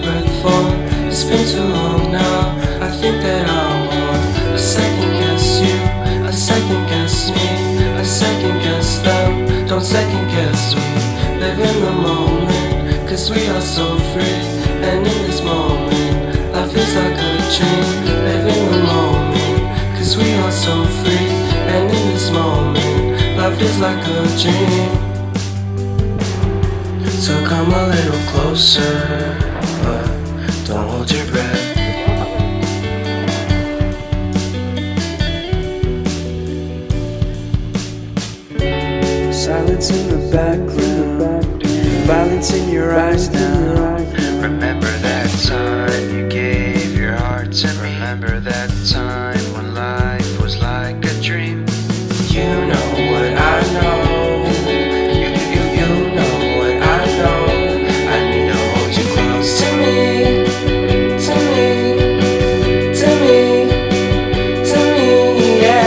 breath fall. It's been too long now. I think that I want a second guess you, a second guess me, a second guess them. Don't second guess me. Live in the moment, cause we are so free. And in this moment, life is like a dream. Live in the moment, cause we are so free. And in this moment, life is like a dream. So come a little closer, but don't hold your breath. Silence in the background, violence in your eyes now. Remember that time you gave your heart to me. Remember that time when life was like a dream. You know what I know. You know what I know. I need to hold you close to me, to me, to me, to me, yeah.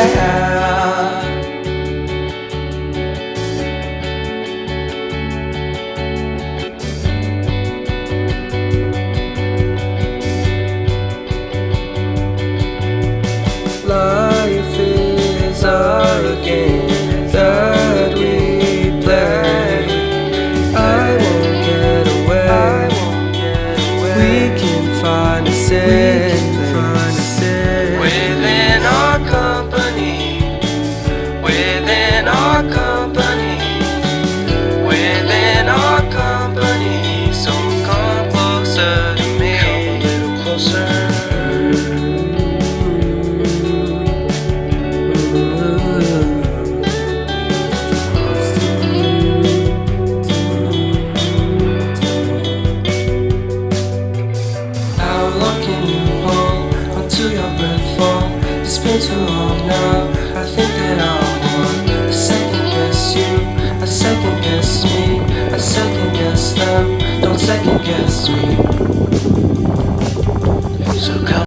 Life is a game that we play. I won't get away. We can find a safe place Within our company, within our company, within our company. So come closer to me. Come a little closer. It's been too long now. I think that I want a second guess you, a second guess me, a second guess them. Don't second guess me. So come